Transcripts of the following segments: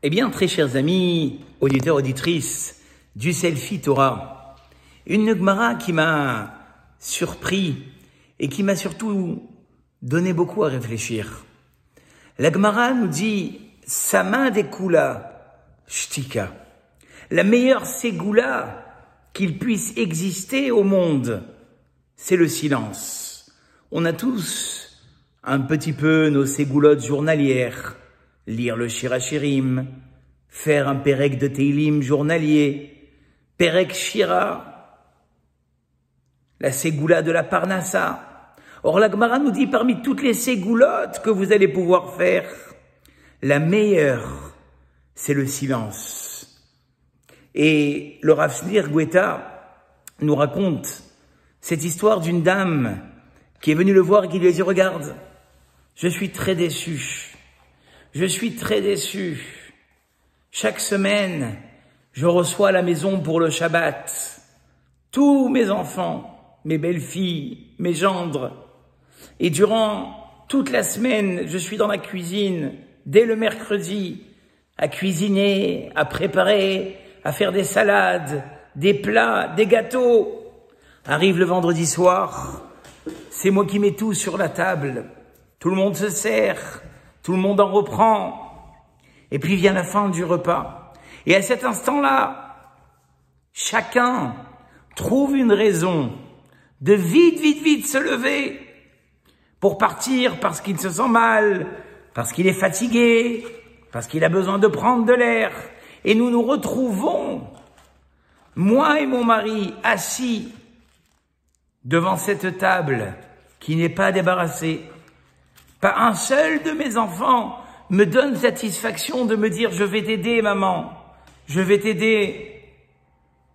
Eh bien, très chers amis, auditeurs, auditrices du Selfie Torah, une Gemara qui m'a surpris et qui m'a surtout donné beaucoup à réfléchir. La Gemara nous dit « Sama de kula shtika ». La meilleure ségoula qu'il puisse exister au monde, c'est le silence. On a tous un petit peu nos ségoulottes journalières, lire le Shir HaShirim, faire un Perek de Teilim journalier, Perek Shira, la ségoula de la Parnassa. Or la Gemara nous dit parmi toutes les ségoulottes que vous allez pouvoir faire, la meilleure, c'est le silence. Et le Rav Snir Guetta nous raconte cette histoire d'une dame qui est venue le voir et qui lui a dit « Regarde, je suis très déçue. Je suis très déçue. Chaque semaine, je reçois à la maison pour le Shabbat tous mes enfants, mes belles-filles, mes gendres. Et durant toute la semaine, je suis dans la cuisine, dès le mercredi, à cuisiner, à préparer, à faire des salades, des plats, des gâteaux. Arrive le vendredi soir, c'est moi qui mets tout sur la table. Tout le monde se sert, tout le monde en reprend. Et puis vient la fin du repas. Et à cet instant-là, chacun trouve une raison de vite se lever pour partir parce qu'il se sent mal, parce qu'il est fatigué, parce qu'il a besoin de prendre de l'air. Et nous nous retrouvons, moi et mon mari, assis devant cette table qui n'est pas débarrassée. Pas un seul de mes enfants me donne satisfaction de me dire « Je vais t'aider, maman. Je vais t'aider.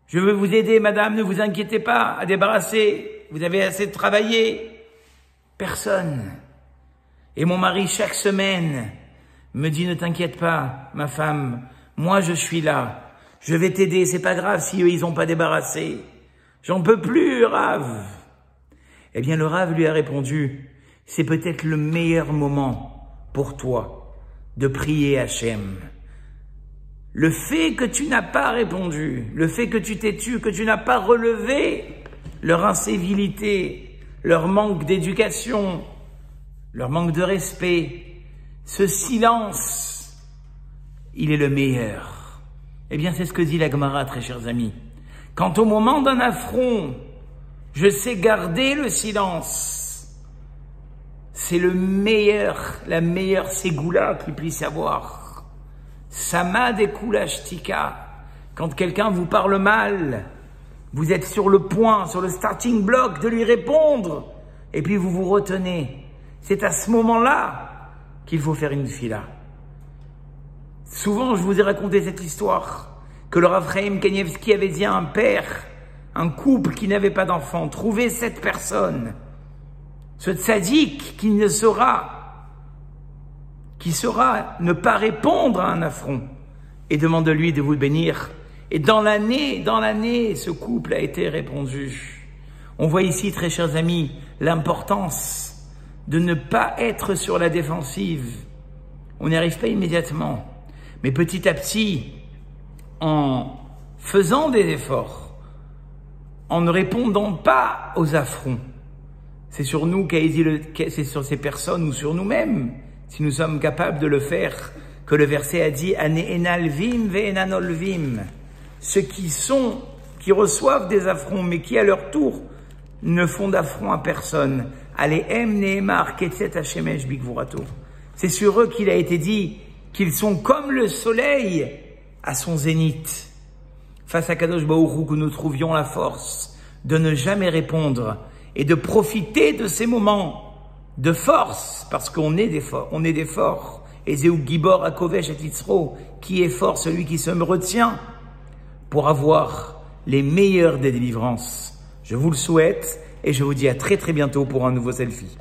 Je veux vous aider, madame. Ne vous inquiétez pas à débarrasser. Vous avez assez de travailler. » Personne. Et mon mari, chaque semaine, me dit « Ne t'inquiète pas, ma femme. Moi, je suis là. Je vais t'aider. C'est pas grave si eux, ils ont pas débarrassé. J'en peux plus, Rav. » Eh bien, le Rav lui a répondu « C'est peut-être le meilleur moment pour toi de prier Hachem. Le fait que tu n'as pas répondu, le fait que tu t'es tu, que tu n'as pas relevé leur incivilité, leur manque d'éducation, leur manque de respect, ce silence, il est le meilleur. » Eh bien, c'est ce que dit la Gemara, très chers amis. Quand au moment d'un affront, je sais garder le silence, c'est le meilleur, la meilleure ségoula qu'il puisse y avoir. Sama de kula shtika. Quand quelqu'un vous parle mal, vous êtes sur le point, sur le starting block de lui répondre, et puis vous vous retenez. C'est à ce moment-là qu'il faut faire une fila. Souvent, je vous ai raconté cette histoire que le Rav Chaim Kanievski avait dit à un père, un couple qui n'avait pas d'enfant, trouvez cette personne, ce tzaddik qui saura ne pas répondre à un affront, et demande-lui de vous bénir. Et dans l'année, ce couple a été répondu. On voit ici, très chers amis, l'importance de ne pas être sur la défensive. On n'y arrive pas immédiatement. Mais petit à petit, en faisant des efforts, en ne répondant pas aux affronts, c'est sur nous c'est sur ces personnes ou sur nous-mêmes, si nous sommes capables de le faire, que le verset a dit « Ane'enalvim ve'enanolvim » ceux qui reçoivent des affronts, mais qui à leur tour ne font d'affront à personne. « Alehem ne'emar ketzet hashemesh bigvurato » c'est sur eux qu'il a été dit qu'ils sont comme le soleil à son zénith. Face à Kadosh Baruch Hu, que nous trouvions la force de ne jamais répondre et de profiter de ces moments de force, parce qu'on est des forts. Et Zéou Gibor Akovesh et Titzro, qui est fort, celui qui se me retient, pour avoir les meilleures des délivrances. Je vous le souhaite et je vous dis à très bientôt pour un nouveau selfie.